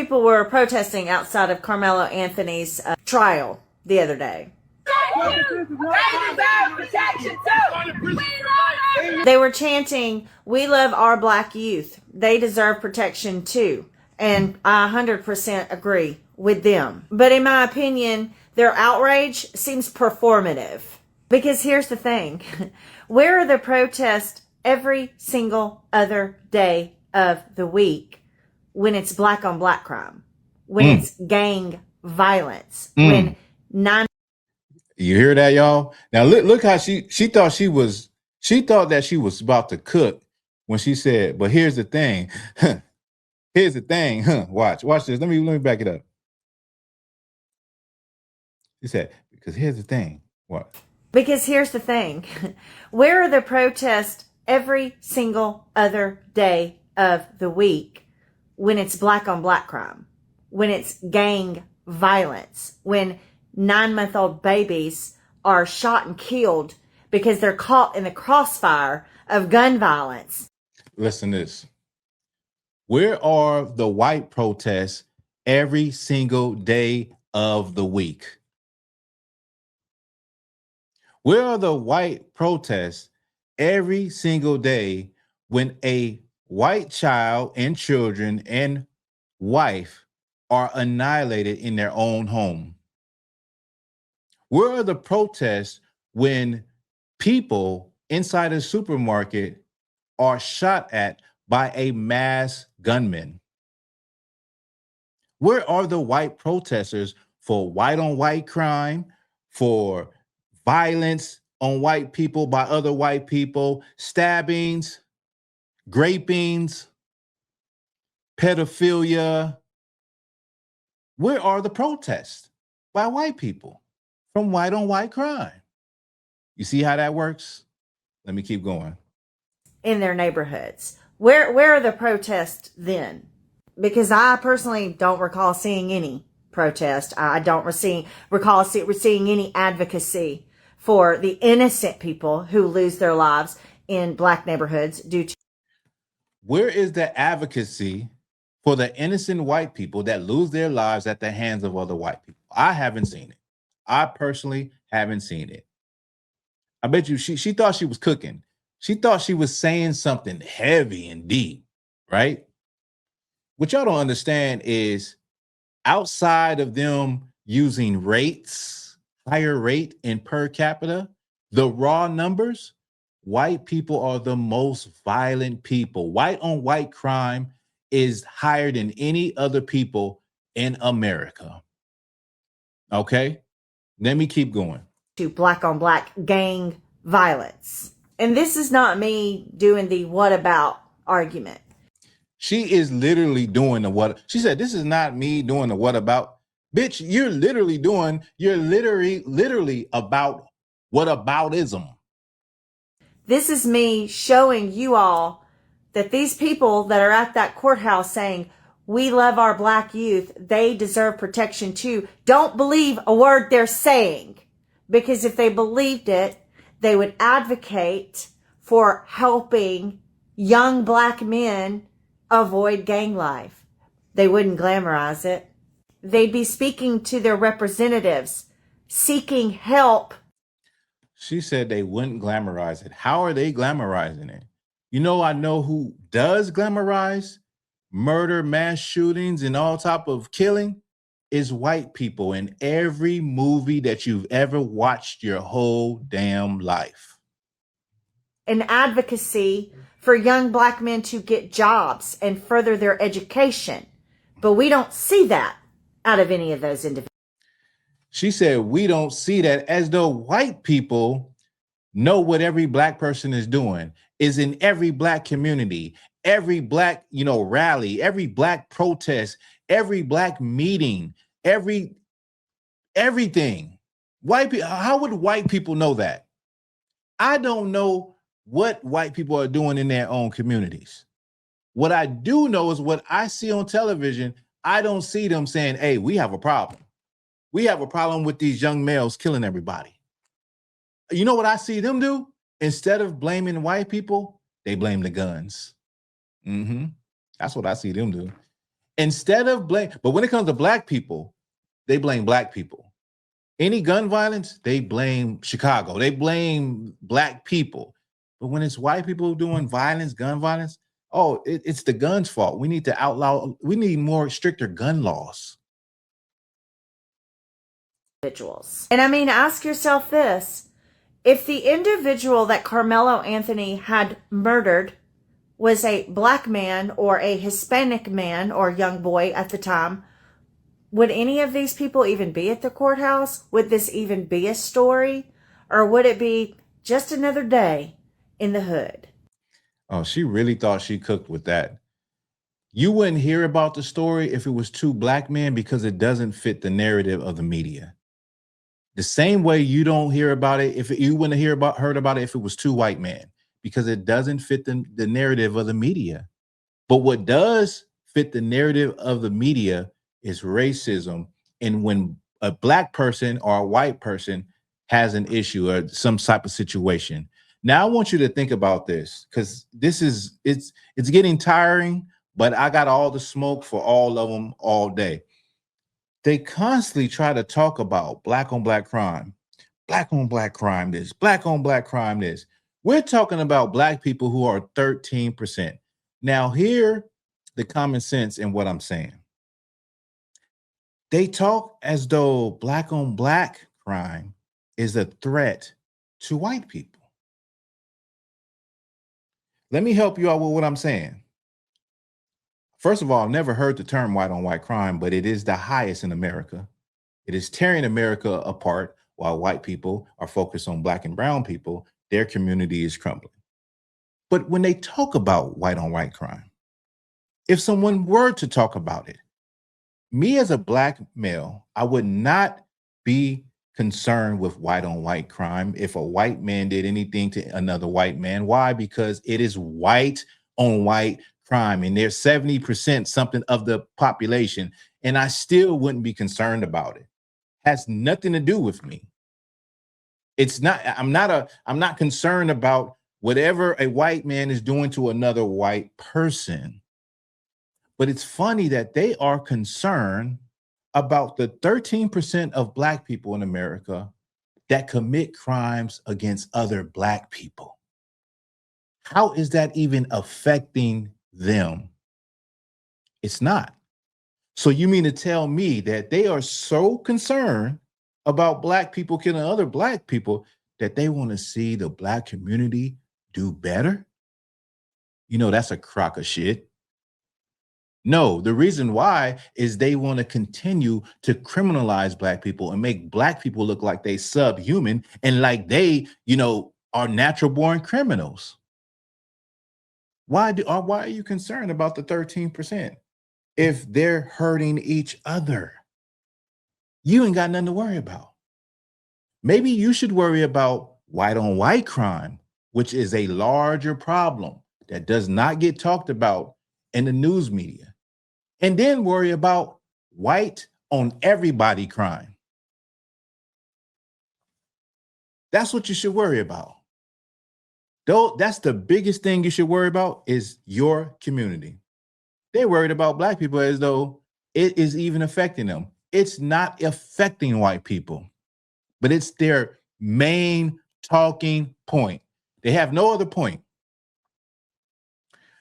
people were protesting outside of Carmelo Anthony's trial the other day. They were chanting, "We love our black youth. They deserve protection too." And I 100% agree with them. But in my opinion, their outrage seems performative. Because here's the thing. Where are the protests every single other day of the week when it's black on black crime? When it's gang violence? When You hear that, y'all? Now look how she thought that she was about to cook when she said, "But here's the thing." Here's the thing. Watch this. Let me back it up. She said, "Because here's the thing." What? Because here's the thing. Where are the protests every single other day of the week when it's black on black crime? When it's gang violence? When 9-month-old babies are shot and killed because they're caught in the crossfire of gun violence? Listen to this. Where are the white protests every single day of the week? Where are the white protests every single day when a white child and children and wife are annihilated in their own home? Where are the protests when people inside a supermarket are shot at by a mass gunman? Where are the white protesters for white on white crime, for violence on white people by other white people, stabbings, rapings, pedophilia? Where are the protests by white people from white on white crime? You see how that works? Let me keep going. In their neighborhoods. Where are the protests then? Because I personally don't recall seeing any protest. I don't recall seeing any advocacy for the innocent people who lose their lives in black neighborhoods due to. Where is the advocacy for the innocent white people that lose their lives at the hands of other white people? I haven't seen it. I personally haven't seen it. I bet you she thought she was cooking. She thought she was saying something heavy and deep, right? What y'all don't understand is outside of them using rates, higher rate and per capita, the raw numbers, white people are the most violent people. White on white crime is higher than any other people in America. Okay, let me keep going. To black on black gang violence. And this is not me doing the what about argument. She is literally doing the what. She said, "This is not me doing the what about." Bitch, you're literally about whataboutism. This is me showing you all that these people that are at that courthouse saying, "We love our black youth, they deserve protection too," don't believe a word they're saying. Because if they believed it, they would advocate for helping young black men avoid gang life. They wouldn't glamorize it. They'd be speaking to their representatives, seeking help. She said they wouldn't glamorize it. How are they glamorizing it? You know, I know who does glamorize murder, mass shootings, and all type of killing is white people in every movie that you've ever watched your whole damn life. An advocacy for young black men to get jobs and further their education. But we don't see that out of any of those individuals. She said, we don't see that, as though white people know what every black person is doing, is in every black community, every black, rally, every black protest, every black meeting, everything. White people, how would white people know that? I don't know what white people are doing in their own communities. What I do know is what I see on television. I don't see them saying, "Hey, we have a problem. We have a problem with these young males killing everybody." You know what I see them do? Instead of blaming white people, they blame the guns. That's what I see them do. Instead of blame, but when it comes to black people, they blame black people. Any gun violence, they blame Chicago. They blame black people. But when it's white people doing violence, gun violence, oh, it's the guns' fault. We need to outlaw, we need more stricter gun laws. Individuals. And I mean, ask yourself this. If the individual that Carmelo Anthony had murdered was a black man or a Hispanic man or young boy at the time, would any of these people even be at the courthouse? Would this even be a story? Or would it be just another day in the hood? Oh, she really thought she cooked with that. You wouldn't hear about the story if it was two black men because it doesn't fit the narrative of the media. The same way you don't hear about it, if you wouldn't heard about it if it was two white men, because it doesn't fit the narrative of the media. But what does fit the narrative of the media is racism. And when a black person or a white person has an issue or some type of situation. Now I want you to think about this, because it's getting tiring, but I got all the smoke for all of them all day. They constantly try to talk about black on black crime this, black on black crime this. We're talking about black people who are 13%. Now, hear the common sense in what I'm saying. They talk as though black on black crime is a threat to white people. Let me help you out with what I'm saying. First of all, I've never heard the term white on white crime, but it is the highest in America. It is tearing America apart while white people are focused on black and brown people. Their community is crumbling. But when they talk about white on white crime, if someone were to talk about it, me as a black male, I would not be concerned with white on white crime if a white man did anything to another white man. Why? Because it is white on white crime, and there's 70% something of the population, and I still wouldn't be concerned about it. Has nothing to do with me. It's not, I'm not concerned about whatever a white man is doing to another white person. But it's funny that they are concerned about the 13% of black people in America that commit crimes against other black people. How is that even affecting them? It's not. So you mean to tell me that they are so concerned about black people killing other black people that they want to see the black community do better? You know, that's a crock of shit. No, the reason why is they want to continue to criminalize black people and make black people look like they subhuman and like they, are natural born criminals. Why are you concerned about the 13%? If they're hurting each other, you ain't got nothing to worry about. Maybe you should worry about white on white crime, which is a larger problem that does not get talked about in the news media. And then worry about white on everybody crime. That's what you should worry about. Though that's the biggest thing you should worry about is your community. They're worried about black people as though it is even affecting them. It's not affecting white people, but it's their main talking point. They have no other point.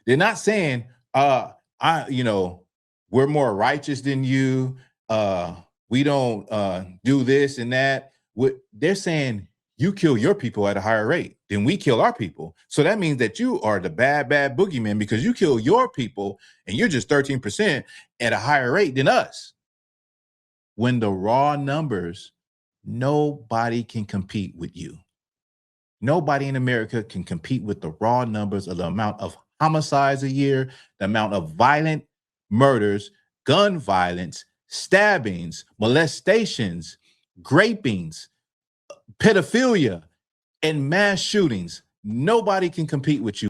They're not saying, we're more righteous than you. We don't do this and that. They're saying you kill your people at a higher rate than we kill our people. So that means that you are the bad boogeyman because you kill your people and you're just 13% at a higher rate than us. When the raw numbers, nobody can compete with you. Nobody in America can compete with the raw numbers of the amount of homicides a year, the amount of violent murders, gun violence, stabbings, molestations, rapings, pedophilia, and mass shootings. Nobody can compete with you.